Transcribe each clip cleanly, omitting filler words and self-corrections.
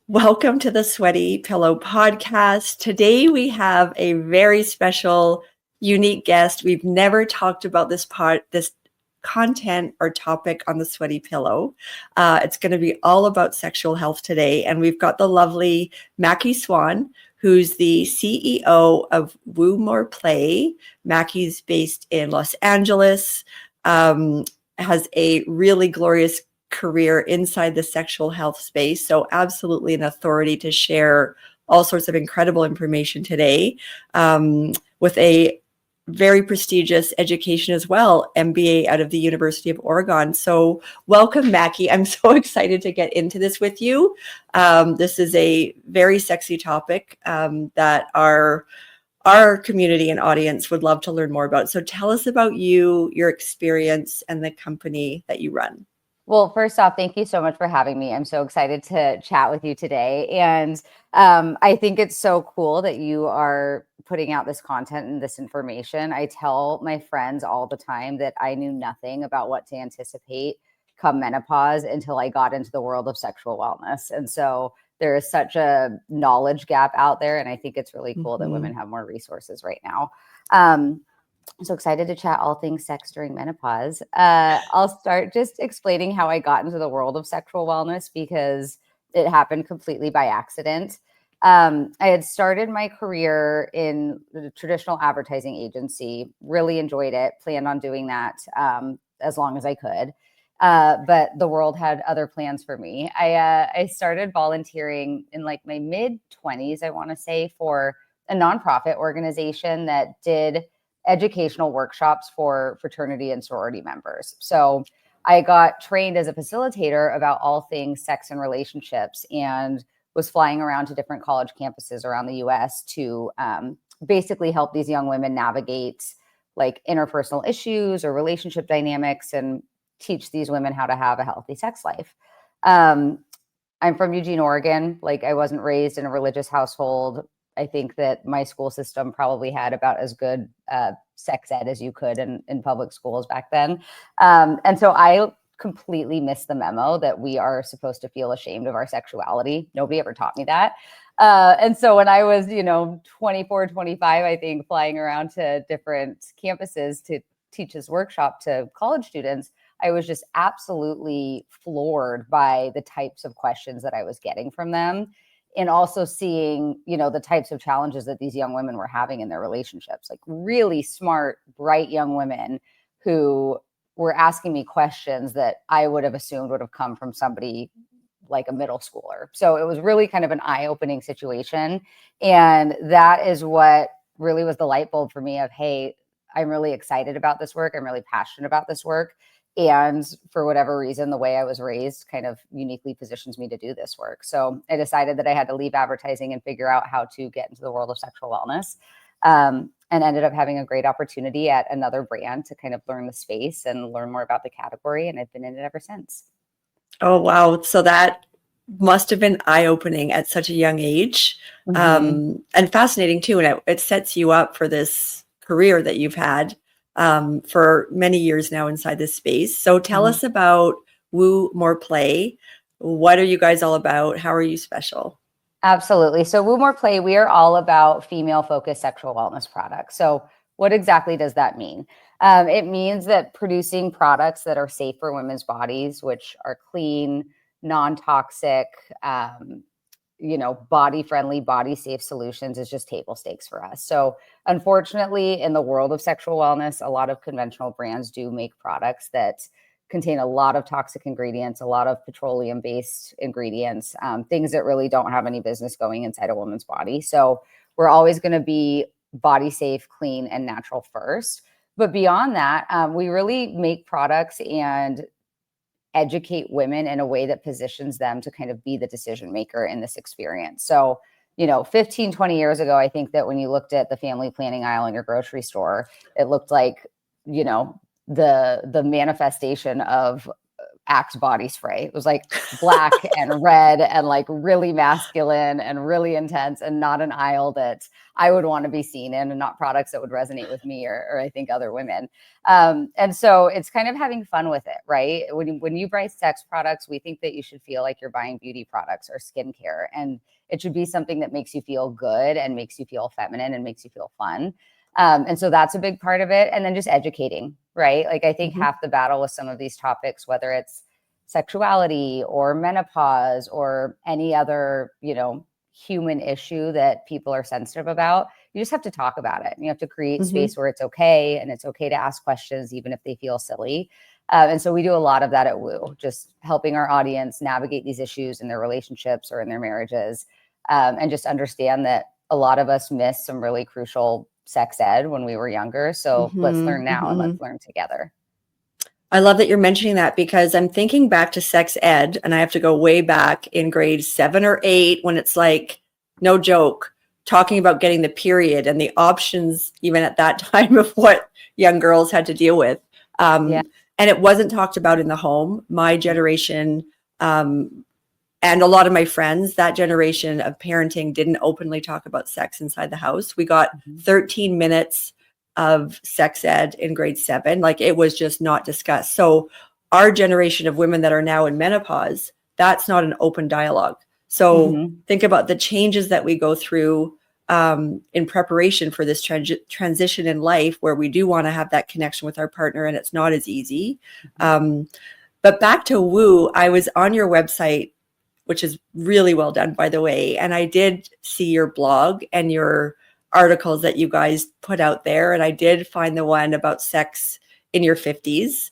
Welcome to the Sweaty Pillow podcast. Today we have a very special, unique guest. We've never talked about this content or topic on the Sweaty Pillow. It's going to be all about sexual health today, and we've got the lovely Mackie Swan, who's the CEO of Woo More Play. Mackie's based in Los Angeles, has a really glorious career inside the sexual health space. So absolutely an authority to share all sorts of incredible information today, with a very prestigious education as well, MBA out of the University of Oregon. So welcome, Mackie. I'm so excited to get into this with you. This is a very sexy topic that our community and audience would love to learn more about. So tell us about you, your experience, and the company that you run. Well, first off, thank you so much for having me. I'm so excited to chat with you today. And I think it's so cool that you are putting out this content and this information. I tell my friends all the time that I knew nothing about what to anticipate come menopause until I got into the world of sexual wellness. And so there is such a knowledge gap out there. And I think it's really cool that women have more resources right now. I'm so excited to chat all things sex during menopause. I'll start just explaining how I got into the world of sexual wellness because it happened completely by accident. I had started my career in the traditional advertising agency, really enjoyed it, planned on doing that as long as I could. But the world had other plans for me. I started volunteering in like my mid-20s, I want to say, for a nonprofit organization that did educational workshops for fraternity and sorority members. So I got trained as a facilitator about all things sex and relationships and was flying around to different college campuses around the US to basically help these young women navigate like interpersonal issues or relationship dynamics and teach these women how to have a healthy sex life. I'm from Eugene, Oregon. Like, I wasn't raised in a religious household. I think that my school system probably had about as good sex ed as you could in public schools back then. And so I completely missed the memo that we are supposed to feel ashamed of our sexuality. Nobody ever taught me that. And so when I was, 24, 25, I think, flying around to different campuses to teach this workshop to college students, I was just absolutely floored by the types of questions that I was getting from them. And also seeing, the types of challenges that these young women were having in their relationships, like really smart, bright young women who were asking me questions that I would have assumed would have come from somebody like a middle schooler. So it was really kind of an eye-opening situation. And that is what really was the light bulb for me of, hey, I'm really excited about this work. I'm really passionate about this work. And for whatever reason, the way I was raised kind of uniquely positions me to do this work. So I decided that I had to leave advertising and figure out how to get into the world of sexual wellness, and ended up having a great opportunity at another brand to kind of learn the space and learn more about the category. And I've been in it ever since. Oh, wow. So that must have been eye-opening at such a young age, and fascinating too. And it sets you up for this career that you've had for many years now inside this space. So tell us about Woo More Play. What are you guys all about? How are you special? Absolutely. So Woo More Play, we are all about female-focused sexual wellness products. So what exactly does that mean? It means that producing products that are safe for women's bodies, which are clean, non-toxic, body-friendly, body-safe solutions is just table stakes for us. So unfortunately, in the world of sexual wellness, a lot of conventional brands do make products that contain a lot of toxic ingredients, a lot of petroleum-based ingredients, things that really don't have any business going inside a woman's body. So we're always going to be body safe, clean, and natural first. But beyond that, we really make products and educate women in a way that positions them to kind of be the decision maker in this experience. So, 15, 20 years ago, I think that when you looked at the family planning aisle in your grocery store, it looked like, the manifestation of Axe body spray. It was like black and red and like really masculine and really intense, and not an aisle that I would want to be seen in, and not products that would resonate with me or I think other women. And so it's kind of having fun with it, right? When you buy sex products, we think that you should feel like you're buying beauty products or skincare, and it should be something that makes you feel good and makes you feel feminine and makes you feel fun. And so that's a big part of it. And then just educating, right? Like I think half the battle with some of these topics, whether it's sexuality or menopause or any other, human issue that people are sensitive about, you just have to talk about it. And you have to create space where it's okay, and it's okay to ask questions, even if they feel silly. And so we do a lot of that at Woo, just helping our audience navigate these issues in their relationships or in their marriages, and just understand that a lot of us missed some really crucial sex ed when we were younger. So let's learn now and let's learn together. I love that you're mentioning that, because I'm thinking back to sex ed, and I have to go way back in grade 7 or 8 when it's like, no joke, talking about getting the period and the options, even at that time, of what young girls had to deal with. And it wasn't talked about in the home. My generation, and a lot of my friends, that generation of parenting, didn't openly talk about sex inside the house. We got 13 minutes of sex ed in grade 7. Like, it was just not discussed. So our generation of women that are now in menopause, that's not an open dialogue. So think about the changes that we go through in preparation for this transition in life, where we do want to have that connection with our partner, and it's not as easy. But back to Woo, I was on your website, which is really well done, by the way. And I did see your blog and your articles that you guys put out there. And I did find the one about sex in your 50s,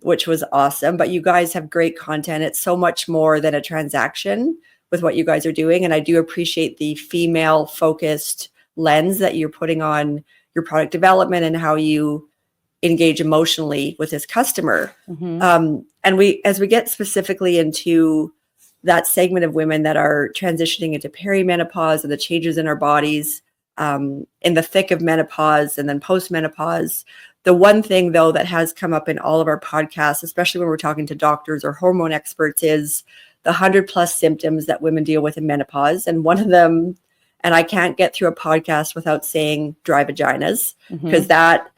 which was awesome. But you guys have great content. It's so much more than a transaction with what you guys are doing. And I do appreciate the female focused lens that you're putting on your product development and how you engage emotionally with this customer. And as we get specifically into that segment of women that are transitioning into perimenopause and the changes in our bodies, in the thick of menopause and then postmenopause, the one thing, though, that has come up in all of our podcasts, especially when we're talking to doctors or hormone experts, is the 100+ symptoms that women deal with in menopause. And one of them, and I can't get through a podcast without saying dry vaginas, because that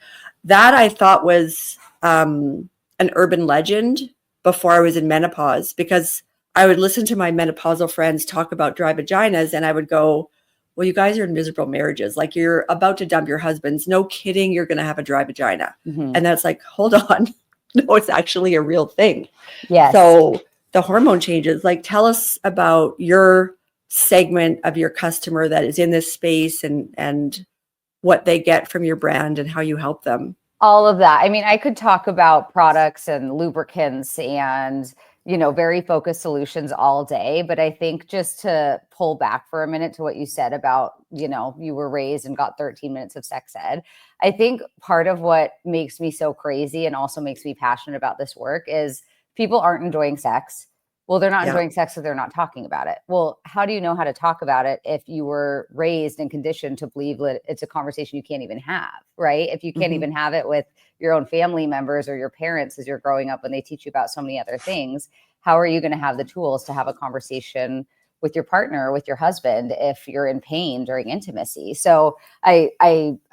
I thought was an urban legend before I was in menopause, because I would listen to my menopausal friends talk about dry vaginas, and I would go, well, you guys are in miserable marriages. Like, you're about to dump your husbands. No kidding, you're going to have a dry vagina. And that's like, hold on. No, it's actually a real thing. Yes. So the hormone changes, like, tell us about your segment of your customer that is in this space, and what they get from your brand and how you help them. All of that. I mean, I could talk about products and lubricants and, very focused solutions all day. But I think, just to pull back for a minute to what you said about, you were raised and got 13 minutes of sex ed. I think part of what makes me so crazy and also makes me passionate about this work is people aren't enjoying sex. Well, they're not enjoying sex, so they're not talking about it. Well, how do you know how to talk about it if you were raised and conditioned to believe that it's a conversation you can't even have, right? If you can't even have it with your own family members or your parents as you're growing up, when they teach you about so many other things, how are you going to have the tools to have a conversation with your partner or with your husband if you're in pain during intimacy? So I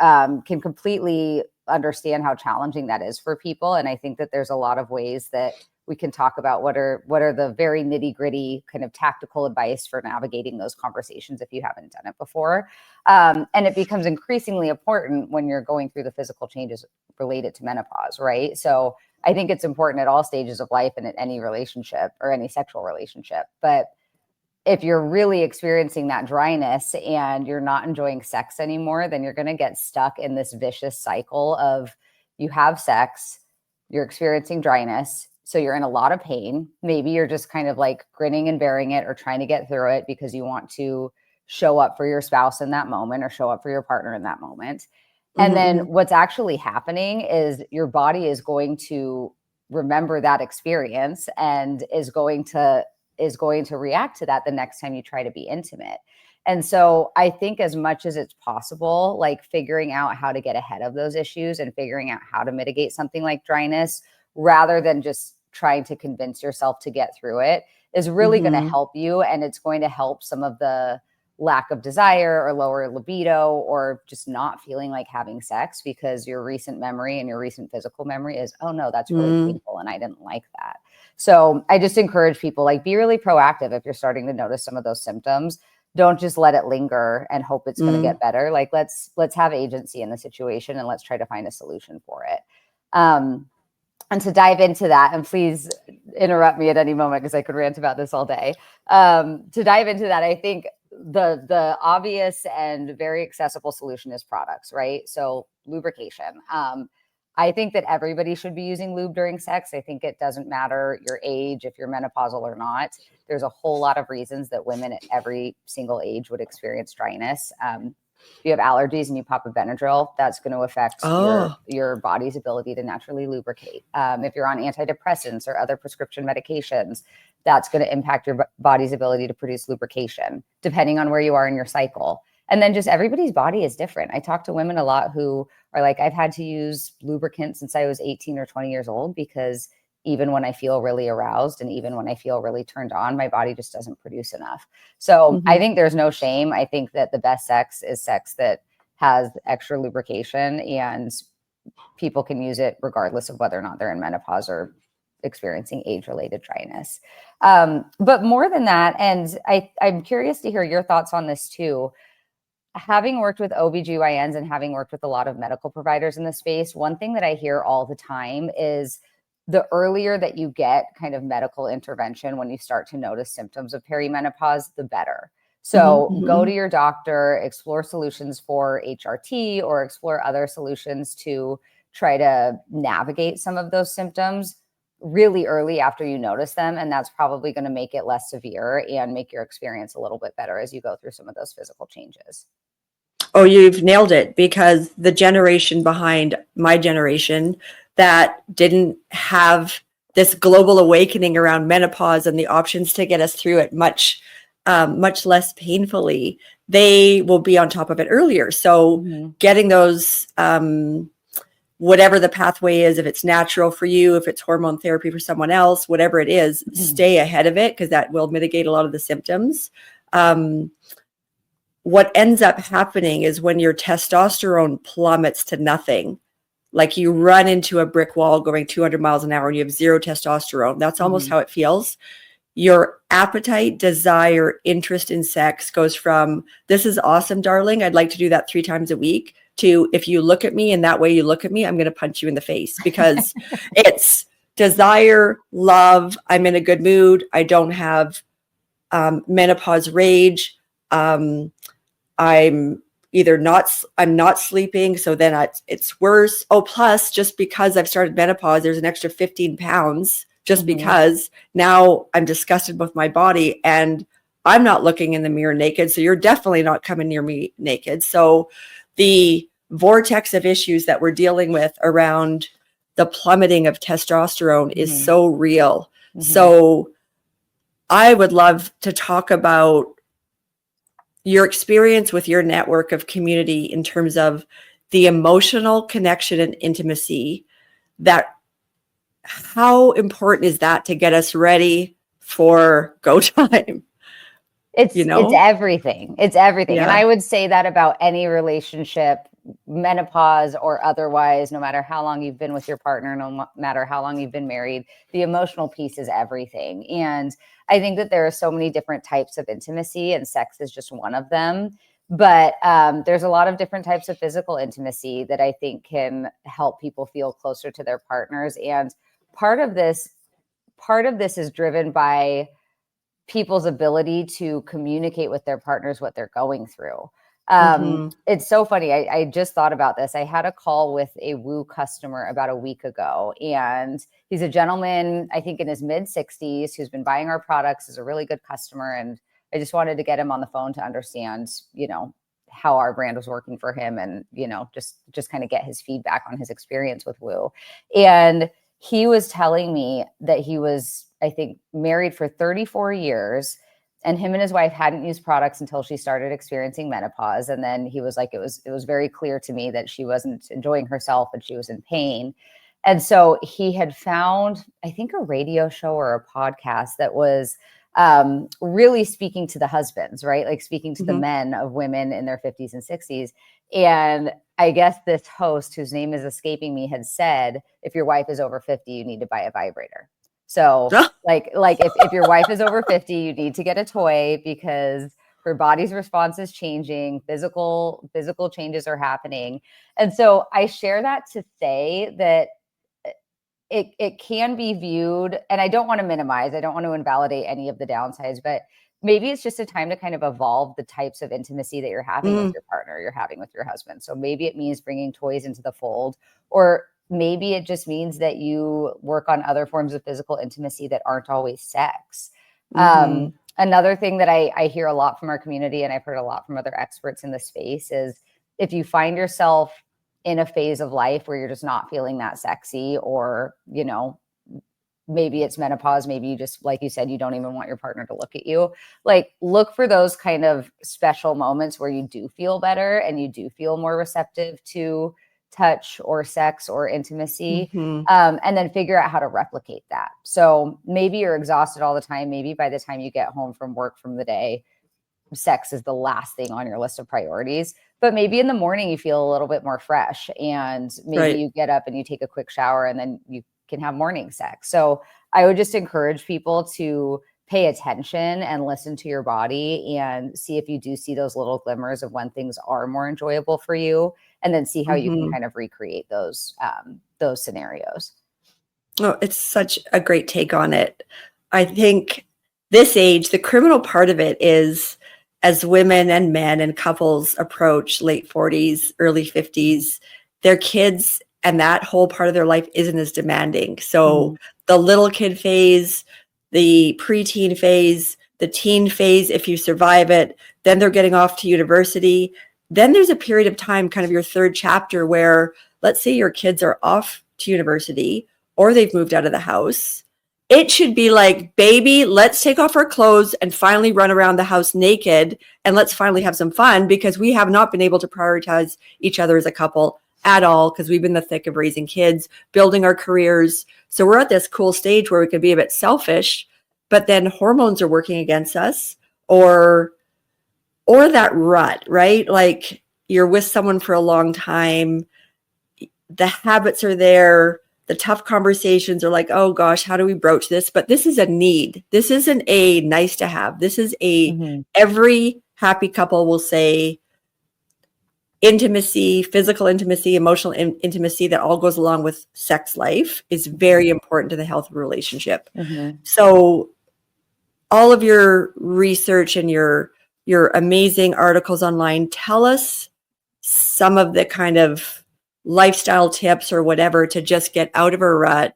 can completely understand how challenging that is for people. And I think that there's a lot of ways that we can talk about what are the very nitty gritty kind of tactical advice for navigating those conversations if you haven't done it before. And it becomes increasingly important when you're going through the physical changes related to menopause, right? So I think it's important at all stages of life and at any relationship or any sexual relationship. But if you're really experiencing that dryness and you're not enjoying sex anymore, then you're going to get stuck in this vicious cycle of, you have sex, you're experiencing dryness, so you're in a lot of pain. Maybe you're just kind of like grinning and bearing it or trying to get through it because you want to show up for your spouse in that moment or show up for your partner in that moment. And then what's actually happening is your body is going to remember that experience and is going to react to that the next time you try to be intimate. And so I think, as much as it's possible, like, figuring out how to get ahead of those issues and figuring out how to mitigate something like dryness, rather than just trying to convince yourself to get through it is really going to help you. And it's going to help some of the lack of desire or lower libido or just not feeling like having sex, because your recent memory and your recent physical memory is, oh no, that's really painful and I didn't like that. So I just encourage people, like, be really proactive if you're starting to notice some of those symptoms. Don't just let it linger and hope it's going to get better. Like, let's have agency in the situation and let's try to find a solution for it. And to dive into that, and please interrupt me at any moment because I could rant about this all day. To dive into that, I think the obvious and very accessible solution is products, right? So lubrication. I think that everybody should be using lube during sex. I think it doesn't matter your age, if you're menopausal or not. There's a whole lot of reasons that women at every single age would experience dryness. If you have allergies and you pop a Benadryl, that's going to affect your body's ability to naturally lubricate. If you're on antidepressants or other prescription medications, that's going to impact your body's ability to produce lubrication, depending on where you are in your cycle. And then just everybody's body is different. I talk to women a lot who are like, I've had to use lubricant since I was 18 or 20 years old, because even when I feel really aroused and even when I feel really turned on, my body just doesn't produce enough. So I think there's no shame. I think that the best sex is sex that has extra lubrication, and people can use it regardless of whether or not they're in menopause or experiencing age-related dryness. But more than that, and I'm curious to hear your thoughts on this too. Having worked with OBGYNs and having worked with a lot of medical providers in the space, one thing that I hear all the time is the earlier that you get kind of medical intervention when you start to notice symptoms of perimenopause, the better. So go to your doctor, explore solutions for HRT or explore other solutions to try to navigate some of those symptoms really early after you notice them. And that's probably going to make it less severe and make your experience a little bit better as you go through some of those physical changes. Oh, you've nailed it, because the generation behind my generation that didn't have this global awakening around menopause and the options to get us through it much less painfully, they will be on top of it earlier. So getting those, whatever the pathway is, if it's natural for you, if it's hormone therapy for someone else, whatever it is, stay ahead of it, because that will mitigate a lot of the symptoms. What ends up happening is when your testosterone plummets to nothing, like you run into a brick wall going 200 miles an hour and you have zero testosterone. That's almost how it feels. Your appetite, desire, interest in sex goes from, this is awesome, darling, I'd like to do that 3 times a week, to, if you look at me and that way you look at me, I'm going to punch you in the face, because it's desire, love, I'm in a good mood, I don't have menopause rage, I'm not sleeping, so then it's worse. Oh, plus, just because I've started menopause, there's an extra 15 pounds just because now I'm disgusted with my body and I'm not looking in the mirror naked. So you're definitely not coming near me naked. So the vortex of issues that we're dealing with around the plummeting of testosterone is so real. So I would love to talk about your experience with your network of community in terms of the emotional connection and intimacy. That, how important is that to get us ready for go time? It's everything. It's everything. Yeah. And I would say that about any relationship, menopause or otherwise, no matter how long you've been with your partner, no matter how long you've been married, the emotional piece is everything. And I think that there are so many different types of intimacy, and sex is just one of them. But there's a lot of different types of physical intimacy that I think can help people feel closer to their partners. And part of this is driven by people's ability to communicate with their partners what they're going through. It's so funny. I just thought about this. I had a call with a Woo customer about a week ago, and he's a gentleman, I think in his mid 60s, who's been buying our products, is a really good customer. And I just wanted to get him on the phone to understand, how our brand was working for him, and, just kind of get his feedback on his experience with Woo. And he was telling me that he was, I think, married for 34 years, and him and his wife hadn't used products until she started experiencing menopause. And then he was like, it was very clear to me that she wasn't enjoying herself and she was in pain. And so he had found, I think, a radio show or a podcast that was really speaking to the husbands, right? Like speaking to the men of women in their 50s and 60s. And I guess this host, whose name is escaping me, had said, if your wife is over 50, you need to buy a vibrator. So like if your wife is over 50, you need to get a toy because her body's response is changing, physical changes are happening. And so I share that to say that it can be viewed, and I don't want to minimize, I don't want to invalidate any of the downsides, but maybe it's just a time to kind of evolve the types of intimacy that you're having with your partner, you're having with your husband. So maybe it means bringing toys into the fold, or maybe it just means that you work on other forms of physical intimacy that aren't always sex. Another thing that I hear a lot from our community, and I've heard a lot from other experts in the space, is if you find yourself in a phase of life where you're just not feeling that sexy, or, you know, maybe it's menopause, maybe you just, like you said, you don't even want your partner to look at you, like look for those kind of special moments where you do feel better and you do feel more receptive to touch or sex or intimacy, and then figure out how to replicate that. So maybe you're exhausted all the time. Maybe by the time you get home from work from the day, sex is the last thing on your list of priorities, but maybe in the morning you feel a little bit more fresh, and maybe you get up and you take a quick shower and then you can have morning sex. So I would just encourage people to pay attention and listen to your body and see if you do see those little glimmers of when things are more enjoyable for you, and then see how you can kind of recreate those scenarios. Oh, it's such a great take on it. I think this age, the criminal part of it is, as women and men and couples approach late 40s, early 50s, their kids and that whole part of their life isn't as demanding. So the little kid phase, the preteen phase, the teen phase, if you survive it, then they're getting off to university. Then there's a period of time, kind of your third chapter, where let's say your kids are off to university or they've moved out of the house. It should be like, baby, let's take off our clothes and finally run around the house naked, and let's finally have some fun, because we have not been able to prioritize each other as a couple at all, because we've been in the thick of raising kids, building our careers. So we're at this cool stage where we can be a bit selfish, but then hormones are working against us, or that rut, right? Like you're with someone for a long time, the habits are there, the tough conversations are like, oh gosh, how do we broach this? But this is a need. This isn't a nice to have. This is every happy couple will say intimacy, physical intimacy, emotional intimacy that all goes along with sex life is very important to the health of a relationship. So all of your research and your amazing articles online, tell us some of the kind of lifestyle tips or whatever to just get out of a rut,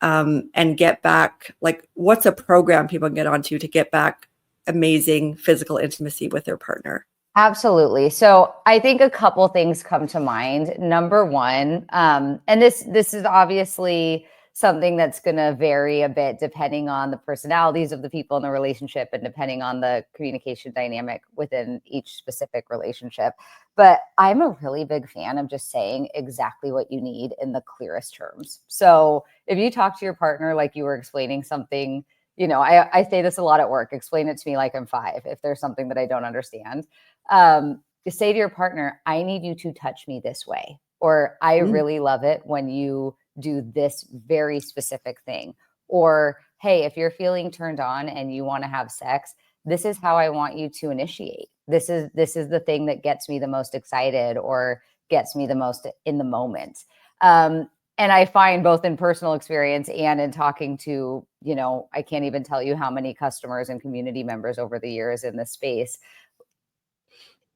and get back. Like, what's a program people can get onto to get back amazing physical intimacy with their partner? Absolutely. So I think a couple things come to mind. Number one, and this is obviously something that's going to vary a bit depending on the personalities of the people in the relationship and depending on the communication dynamic within each specific relationship. But I'm a really big fan of just saying exactly what you need in the clearest terms. So if you talk to your partner like you were explaining something, you know, I say this a lot at work, explain it to me like I'm 5 if there's something that I don't understand. You say to your partner, I need you to touch me this way, or I really love it when you do this very specific thing, or hey, if you're feeling turned on and you want to have sex, this is how I want you to initiate. This is the thing that gets me the most excited or gets me the most in the moment. And I find both in personal experience and in talking to, you know, I can't even tell you how many customers and community members over the years in this space,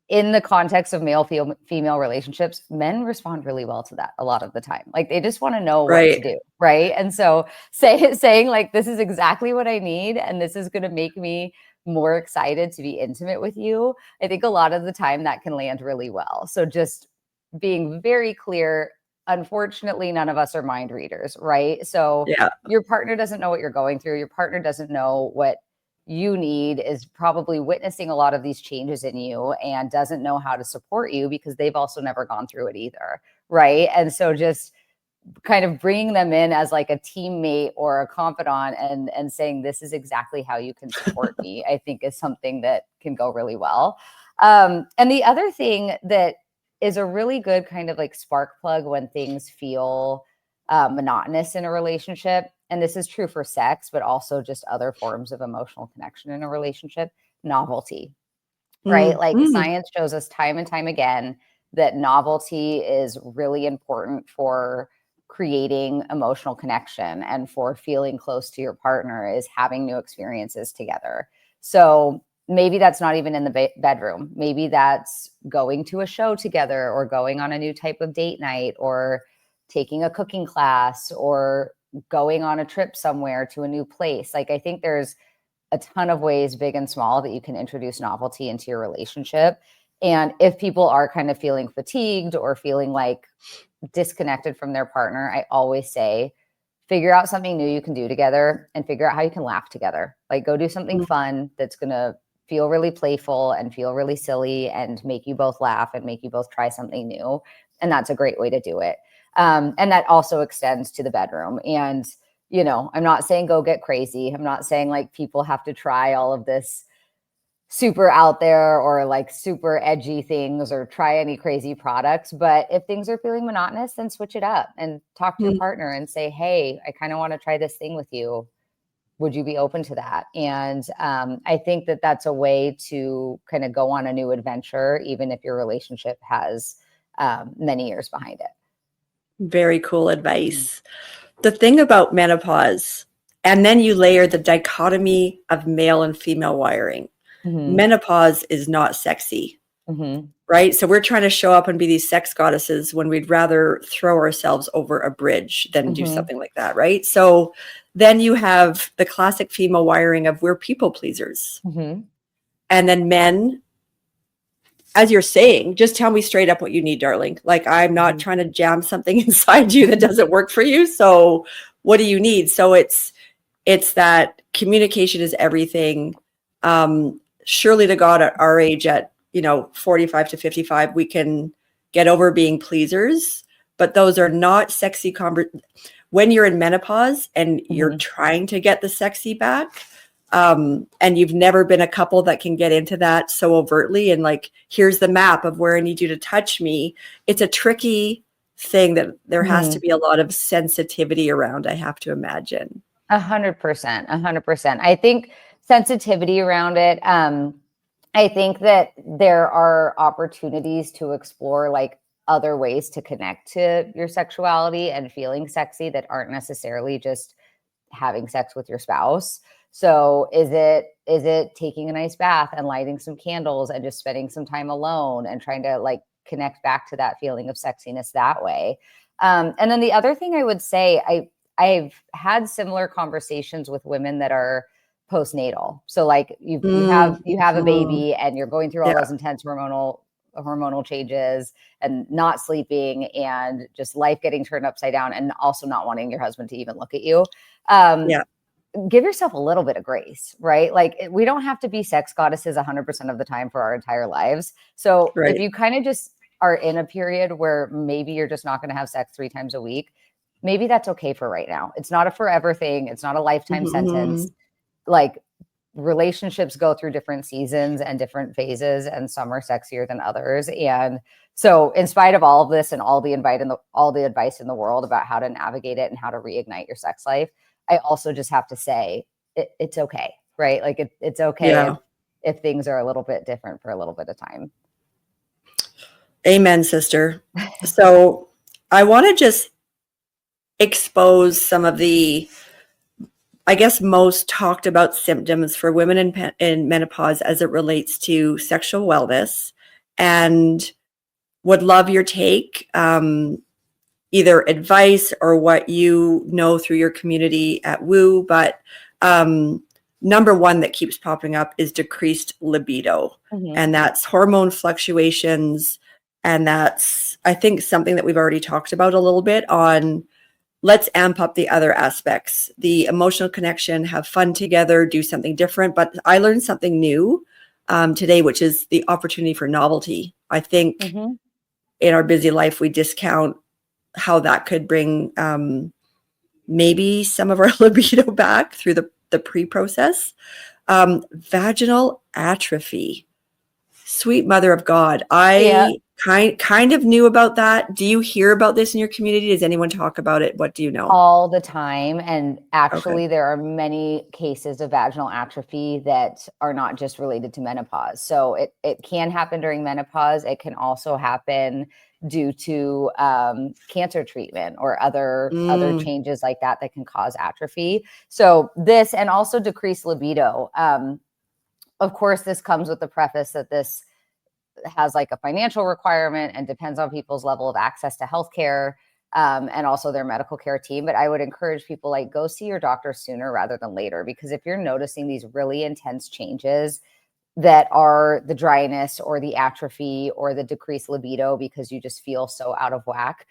in the context of male female relationships, men respond really well to that a lot of the time. Like they just want to know what to do, right? And so saying like, this is exactly what I need, and this is going to make me more excited to be intimate with you, I think a lot of the time that can land really well. So just being very clear. Unfortunately, none of us are mind readers, right? So your partner doesn't know what you're going through. Your partner doesn't know what you need, is probably witnessing a lot of these changes in you and doesn't know how to support you because they've also never gone through it either, right? And so just kind of bringing them in as like a teammate or a confidant and saying, this is exactly how you can support me, I think is something that can go really well. And the other thing that is a really good kind of like spark plug when things feel monotonous in a relationship, and this is true for sex, but also just other forms of emotional connection in a relationship, novelty, right? Like science shows us time and time again that novelty is really important for creating emotional connection and for feeling close to your partner, is having new experiences together. So maybe that's not even in the bedroom. Maybe that's going to a show together, or going on a new type of date night, or taking a cooking class, or going on a trip somewhere to a new place. Like, I think there's a ton of ways, big and small, that you can introduce novelty into your relationship. And if people are kind of feeling fatigued or feeling like disconnected from their partner, I always say, figure out something new you can do together, and figure out how you can laugh together. Like, go do something fun that's going to feel really playful and feel really silly and make you both laugh and make you both try something new. And that's a great way to do it. And that also extends to the bedroom. And, you know, I'm not saying go get crazy. I'm not saying like people have to try all of this super out there or like super edgy things or try any crazy products. But if things are feeling monotonous, then switch it up and talk to your partner and say, hey, I kind of want to try this thing with you. Would you be open to that? And I think that that's a way to kind of go on a new adventure, even if your relationship has many years behind it. Very cool advice. The thing about menopause, and then you layer the dichotomy of male and female wiring. Menopause is not sexy, right? So we're trying to show up and be these sex goddesses when we'd rather throw ourselves over a bridge than do something like that, right? So then you have the classic female wiring of we're people pleasers. And then men, as you're saying, just tell me straight up what you need, darling. Like, I'm not trying to jam something inside you that doesn't work for you. So what do you need? So it's that communication is everything. Surely to God, at our age, at 45 to 55, we can get over being pleasers, but those are not sexy when you're in menopause and you're trying to get the sexy back, and you've never been a couple that can get into that so overtly and like, here's the map of where I need you to touch me. It's a tricky thing that there has to be a lot of sensitivity around, I have to imagine. 100%. I think sensitivity around it. I think that there are opportunities to explore like other ways to connect to your sexuality and feeling sexy that aren't necessarily just having sex with your spouse. So is it taking a nice bath and lighting some candles and just spending some time alone and trying to like connect back to that feeling of sexiness that way? And then the other thing I would say, I've had similar conversations with women that are postnatal. So like you have a baby and you're going through all those intense hormonal changes and not sleeping and just life getting turned upside down and also not wanting your husband to even look at you. Give yourself a little bit of grace, right? Like, we don't have to be sex goddesses 100% of the time for our entire lives. So if you kind of just are in a period where maybe you're just not going to have sex 3 times a week, maybe that's okay for right now. It's not a forever thing. It's not a lifetime sentence. Like, relationships go through different seasons and different phases, and some are sexier than others. And so in spite of all of this and all the advice in the world about how to navigate it and how to reignite your sex life, I also just have to say it's okay, right? Like it's okay if things are a little bit different for a little bit of time. Amen, sister. So I want to just expose some of the, I guess, most talked about symptoms for women in menopause as it relates to sexual wellness, and would love your take, either advice or what you know through your community at Woo. But number one that keeps popping up is decreased libido. And that's hormone fluctuations. And that's, I think, something that we've already talked about a little bit on. Let's amp up the other aspects, the emotional connection, have fun together, do something different. But I learned something new today, which is the opportunity for novelty. I think in our busy life, we discount how that could bring maybe some of our libido back through the pre-process. Vaginal atrophy. Sweet mother of God. Yeah. I kind of knew about that. Do you hear about this in your community? Does anyone talk about it? What do you know? All the time. And Okay. actually, there are many cases of vaginal atrophy that are not just related to menopause. So it can happen during menopause. It can also happen due to cancer treatment or other Mm, changes like that that can cause atrophy. So this, and also decreased libido. Of course, this comes with the preface that this has like a financial requirement and depends on people's level of access to healthcare, and also their medical care team. But I would encourage people, like, go see your doctor sooner rather than later, because if you're noticing these really intense changes that are the dryness or the atrophy or the decreased libido because you just feel so out of whack,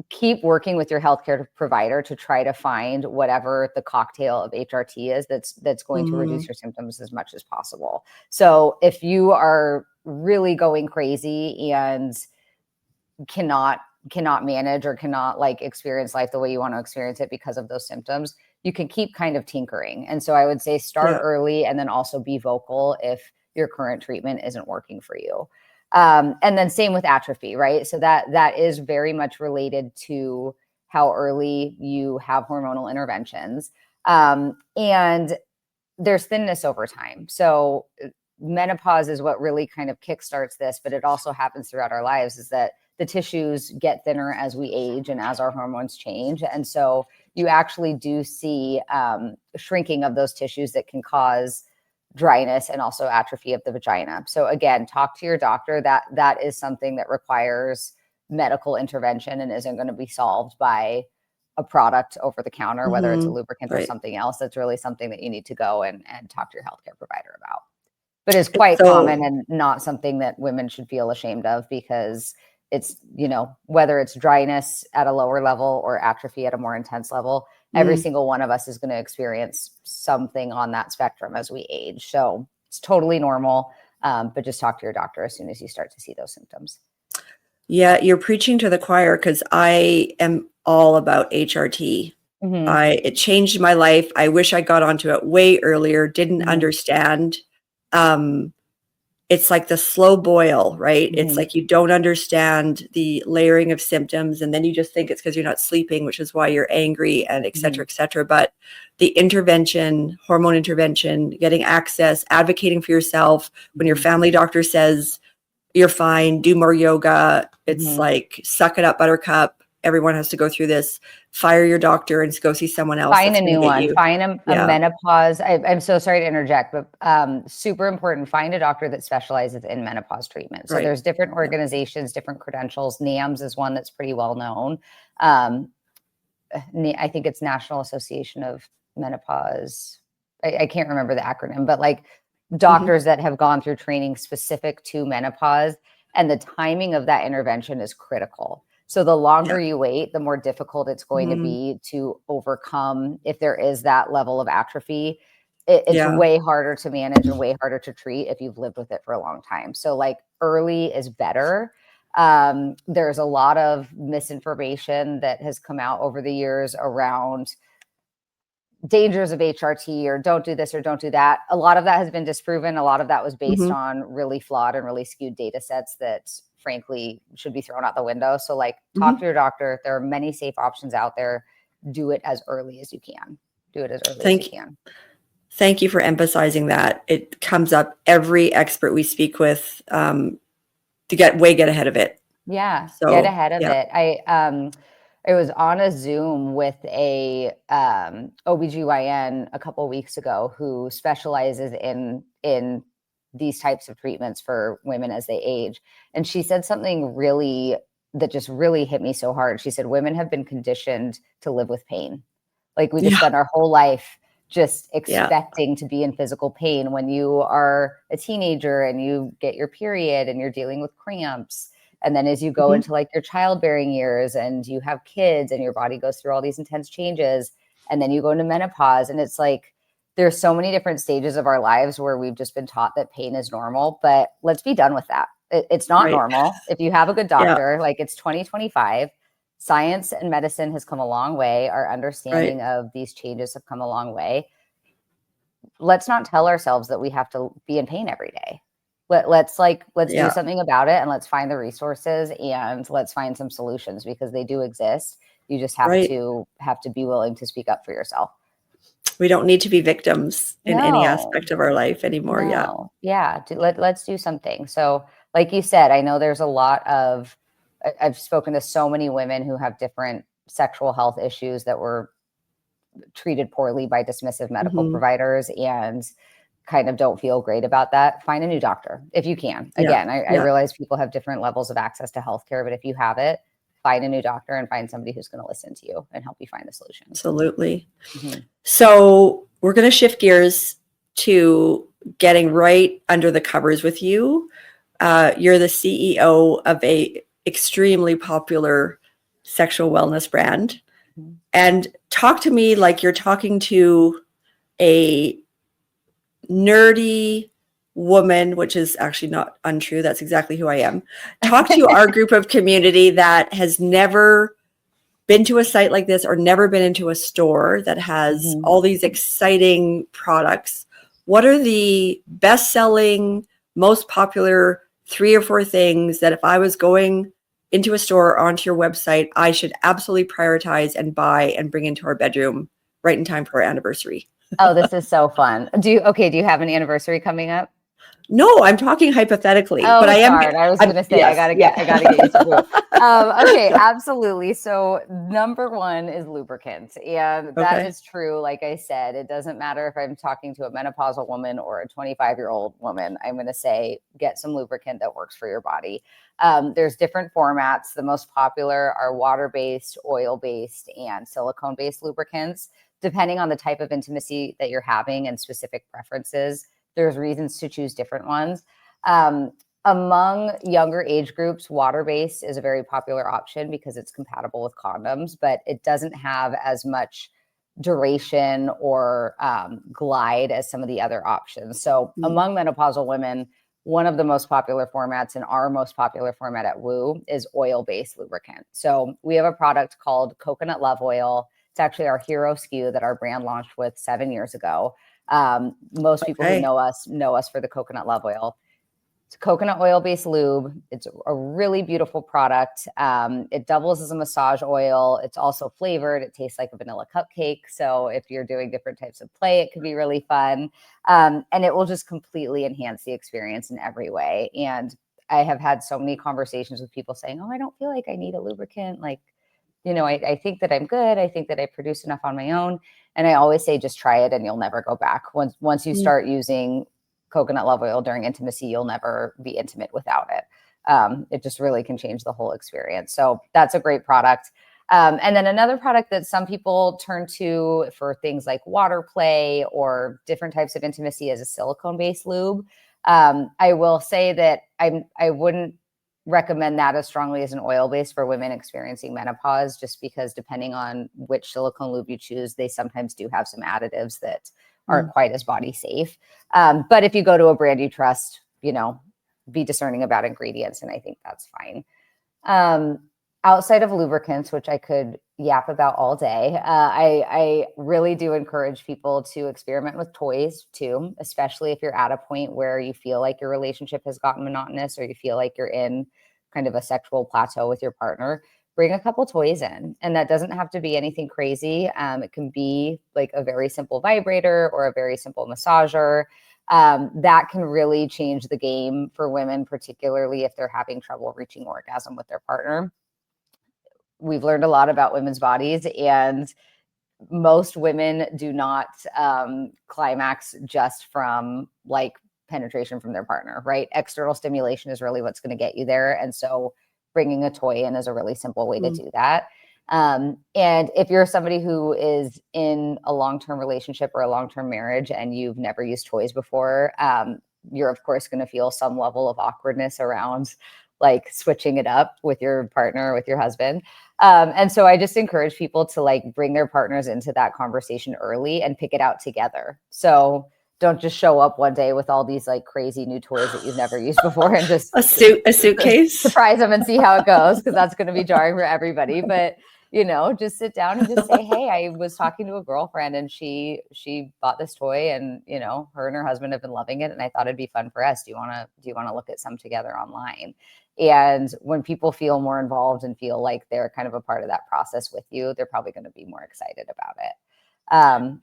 keep working with your healthcare provider to try to find whatever the cocktail of HRT is that's going to mm, reduce your symptoms as much as possible. So if you are really going crazy and cannot manage or cannot like experience life the way you want to experience it because of those symptoms, you can keep kind of tinkering. And so I would say start yeah. early and then also be vocal if your current treatment isn't working for you. And then same with atrophy, right? So that is very much related to how early you have hormonal interventions. And there's thinness over time. So menopause is what really kind of kickstarts this, but it also happens throughout our lives, is that the tissues get thinner as we age and as our hormones change. And so you actually do see shrinking of those tissues that can cause dryness and also atrophy of the vagina. So again, talk to your doctor. That is something that requires medical intervention and isn't going to be solved by a product over the counter, whether it's a Mm-hmm. lubricant or Right. something else. That's really something that you need to go and talk to your healthcare provider about. But it's It's quite common so and not something that women should feel ashamed of, because it's, whether it's dryness at a lower level or atrophy at a more intense level, every mm, single one of us is going to experience something on that spectrum as we age. So it's totally normal. But just talk to your doctor as soon as you start to see those symptoms. yeah, you're preaching to the choir because I am all about HRT. Hmm. It changed my life. I wish I got onto it way earlier, didn't Hmm. understand. Um, it's like the slow boil, right? It's Hmm. like you don't understand the layering of symptoms, and then you just think it's because you're not sleeping, which is why you're angry, and et Hmm. cetera, et cetera. But the intervention, hormone intervention, getting access, advocating for yourself when your Hmm. family doctor says you're fine, do more yoga. It's Hmm. like, suck it up, buttercup. Everyone has to go through this. Fire your doctor and go see someone else Find that's a going to new get one. you. Find a Yeah, menopause. I'm so sorry to interject, but super important. Find a doctor that specializes in menopause treatment. So right. there's different Yeah. organizations, different credentials. NAMS is one that's pretty well known. Um, I think it's National Association of Menopause. I can't remember the acronym, but like Mhm. doctors that have gone through training specific to menopause, and the timing of that intervention is critical. So the Yeah. longer you wait, the more difficult it's going to Mhm. be to overcome if there is that level of atrophy. It's Yeah. way harder to manage and way harder to treat if you've lived with it for a long time. So like early is better. There's a lot of misinformation that has come out over the years around dangers of HRT or don't do this or don't do that. A lot of that has been disproven. A lot of that was based Mhm. on really flawed and really skewed data sets that frankly should be thrown out the window. So like talk to Mhm. your doctor. There are many safe options out there. Do it as early as you can. Do it as early as you Thank can. thank you for emphasizing that. It comes up every expert we speak with, to get ahead of it. Yeah, get So, ahead of yeah. it. I was on a Zoom with a OBGYN a couple weeks ago who specializes in these types of treatments for women as they age. And she said something really that just really hit me so hard. She said women have been conditioned to live with pain. Like we just Yeah. spend our whole life just Yeah. expecting to be in physical pain when you are a teenager and you get your period and you're dealing with cramps. And then as you go Mhm. into like your childbearing years and you have kids and your body goes through all these intense changes, and then you go into menopause, and it's like there's so many different stages of our lives where we've just been taught that pain is normal, but let's be done with that. It's not Right. normal. If you have a good Yeah. doctor, like it's 2025, Science and medicine has come a long way. Our understanding Right. of these changes have come a long way. Let's not tell ourselves that we have to be in pain every day. Let's do Yeah. something about it, and let's find the resources, and let's find some solutions, because they do exist. You just Right. have to be willing to speak up for yourself. We don't need to be victims in any No, aspect of our life anymore. Yeah. no. Yeah. Let's do something. So, like you said, I know there's a lot of, I've spoken to so many women who have different sexual health issues that were treated poorly by dismissive medical Hmm. providers, and kind of don't feel great about that. Find a new doctor if you can. Yeah. Again, I Yeah. realize people have different levels of access to healthcare, but if you have it, find a new doctor and find somebody who's going to listen to you and help you find the solutions. Absolutely. Mhm. So we're going to shift gears to getting right under the covers with you. You're the CEO of a extremely popular sexual wellness brand. Mhm. And talk to me like you're talking to a nerdy woman, which is actually not untrue. That's exactly who I am. Talk to our group of community that has never been to a site like this or never been into a store that has Mhm. all these exciting products. What are the best-selling, most popular 3 or 4 things that if I was going into a store or onto your website, I should absolutely prioritize and buy and bring into our bedroom right in time for our anniversary? Oh, this is so fun. Do you have an anniversary coming up? No, I'm talking hypothetically, but Oh, I am. darn. I was I'm, gonna say yes, yeah. I gotta get you some food. Okay, absolutely. So number one is lubricants. And that Okay. is true. Like I said, it doesn't matter if I'm talking to a menopausal woman or a 25-year-old woman. I'm gonna say get some lubricant that works for your body. There's different formats. The most popular are water-based, oil-based, and silicone-based lubricants. Depending on the type of intimacy that you're having and specific preferences, there's reasons to choose different ones. Um, Among younger age groups, water-based is a very popular option because it's compatible with condoms, but it doesn't have as much duration or glide as some of the other options. So Mm. among menopausal women, one of the most popular formats, and our most popular format at Woo, is oil-based lubricant. So we have a product called Coconut Love Oil. It's actually our hero SKU that our brand launched with 7 years ago. Most people who Okay. know us for the Coconut Love Oil. It's coconut oil based lube. It's a really beautiful product. It doubles as a massage oil. It's also flavored. It tastes like a vanilla cupcake. So if you're doing different types of play, it can be really fun. And it will just completely enhance the experience in every way. And I have had so many conversations with people saying, "Oh, I don't feel like I need a lubricant. Like, I think that I'm good. I think that I produce enough on my own." And I always say, just try it and you'll never go back. Once you Mm. start using coconut love oil during intimacy, you'll never be intimate without it. It just really can change the whole experience. So that's a great product. And then another product that some people turn to for things like water play or different types of intimacy is a silicone-based lube. I will say that I wouldn't recommend that as strongly as an oil-based for women experiencing menopause, just because depending on which silicone lube you choose, they sometimes do have some additives that aren't Mm. quite as body safe. But if you go to a brand you trust, be discerning about ingredients, and I think that's fine. Um, Outside of lubricants, which I could yap about all day, I really do encourage people to experiment with toys too, especially if you're at a point where you feel like your relationship has gotten monotonous or you feel like you're in kind of a sexual plateau with your partner. Bring a couple toys in, and that doesn't have to be anything crazy. It can be like a very simple vibrator or a very simple massager. That can really change the game for women, particularly if they're having trouble reaching orgasm with their partner. We've learned a lot about women's bodies, and most women do not climax just from like penetration from their partner, right? External stimulation is really what's going to get you there. And so bringing a toy in is a really simple way to Mm. do that. And if you're somebody who is in a long-term relationship or a long-term marriage and you've never used toys before, you're of course going to feel some level of awkwardness around like switching it up with your partner, with your husband. And so I just encourage people to like bring their partners into that conversation early and pick it out together. So don't just show up one day with all these like crazy new toys that you've never used before and just a suitcase. Surprise them and see how it goes, because that's going to be jarring for everybody. But just sit down and just say, hey, I was talking to a girlfriend and she bought this toy, and her and her husband have been loving it, and I thought it'd be fun for us. Do you want to look at some together online? And when people feel more involved and feel like they're kind of a part of that process with you, they're probably going to be more excited about it.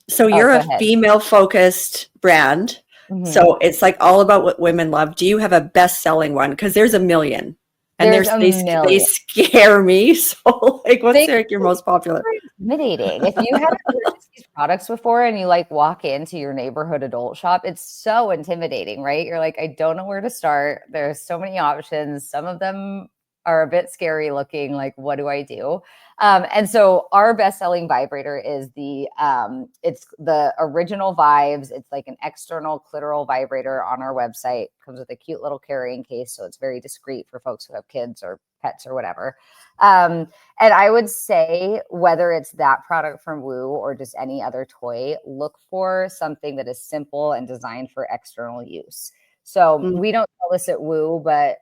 So you're a female focused brand. Mm-hmm. So it's like all about what women love. Do you have a best-selling one? Because there's a million. And they scare me. So like, what's your most popular? Intimidating. If you haven't purchased these products before and you like walk into your neighborhood adult shop, it's so intimidating, right? You're like, I don't know where to start. There's so many options. Some of them are a bit scary looking. Like, what do I do? And so our best-selling vibrator is it's the original Vibes. It's like an external clitoral vibrator on our website. Comes with a cute little carrying case, so it's very discreet for folks who have kids or pets or whatever. And I would say, whether it's that product from Woo or just any other toy, look for something that is simple and designed for external use. So we don't sell this at Woo, but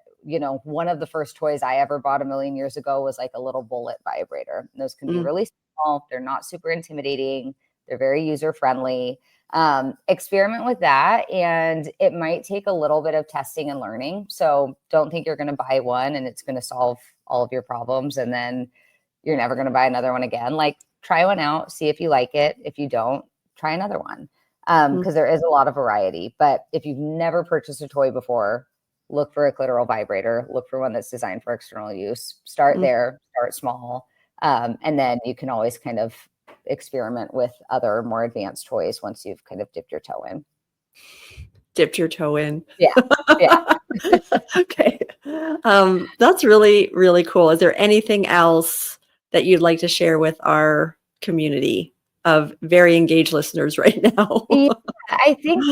one of the first toys I ever bought a million years ago was like a little bullet vibrator. And those can be really small. They're not super intimidating. They're very user-friendly. Experiment with that, and it might take a little bit of testing and learning. So don't think you're going to buy one and it's going to solve all of your problems, and then you're never going to buy another one again. Like, try one out, see if you like it. If you don't, try another one, because there is a lot of variety. But if you've never purchased a toy before, look for a clitoral vibrator. Look for one that's designed for external use. Start there, start small. And then you can always kind of experiment with other more advanced toys once you've kind of dipped your toe in. Dipped your toe in. Yeah. Okay. That's really, really cool. Is there anything else that you'd like to share with our community of very engaged listeners right now? Yeah, I think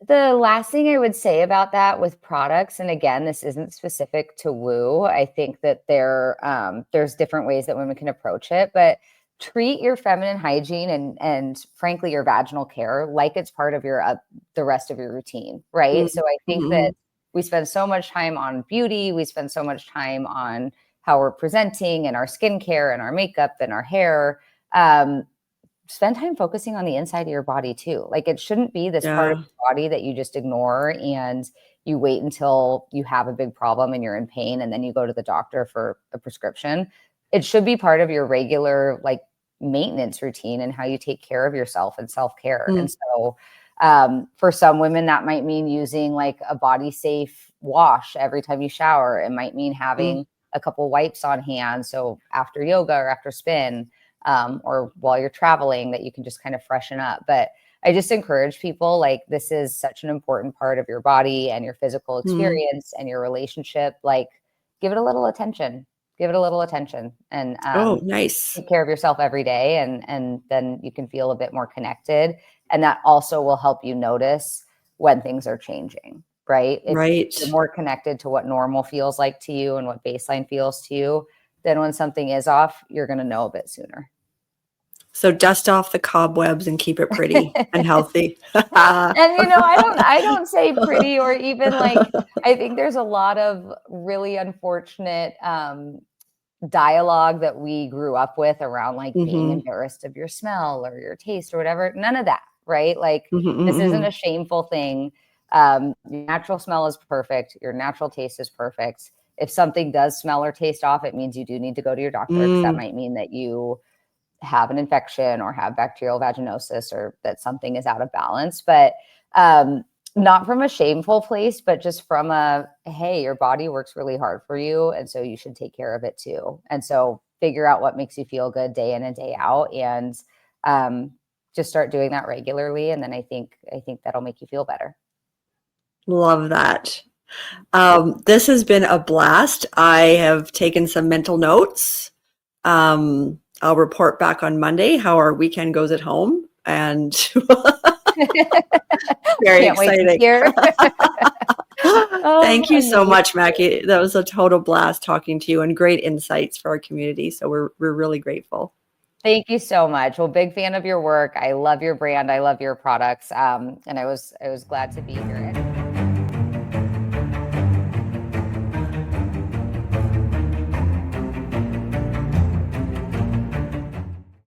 the last thing I would say about that with products, and again, this isn't specific to Woo, I think that there's different ways that women can approach it, but treat your feminine hygiene and frankly your vaginal care like it's part of the rest of your routine, right? So I think that we spend so much time on beauty, we spend so much time on how we're presenting and our skincare and our makeup and our hair. Spend time focusing on the inside of your body too. Like, it shouldn't be this part of your body that you just ignore and you wait until you have a big problem and you're in pain and then you go to the doctor for a prescription. It should be part of your regular like maintenance routine and how you take care of yourself and self-care. And so for some women, that might mean using like a body safe wash every time you shower. It might mean having a couple wipes on hand. So after yoga or after spin, or while you're traveling, that you can just kind of freshen up. But I just encourage people, like, this is such an important part of your body and your physical experience and your relationship. Like, give it a little attention. And nice. Take care of yourself every day, and then you can feel a bit more connected. And that also will help you notice when things are changing, right? If you're more connected to what normal feels like to you and what baseline feels to you, then when something is off, you're going to know a bit sooner. So dust off the cobwebs and keep it pretty and healthy. And I don't say pretty, or even like, I think there's a lot of really unfortunate dialogue that we grew up with around like being embarrassed of your smell or your taste or whatever. None of that, right? Like, this isn't a shameful thing. Your natural smell is perfect. Your natural taste is perfect. If something does smell or taste off, it means you do need to go to your doctor, because that might mean that you have an infection or have bacterial vaginosis, or that something is out of balance. But not from a shameful place, but just from hey, your body works really hard for you, and so you should take care of it too. And so figure out what makes you feel good day in and day out, and just start doing that regularly. And then I think that'll make you feel better. Love that. This has been a blast. I have taken some mental notes. I'll report back on Monday how our weekend goes at home, and very exciting. Thank you so much, Mackie. That was a total blast talking to you, and great insights for our community. So we're really grateful. Thank you so much. Well, big fan of your work. I love your brand. I love your products. And I was glad to be here.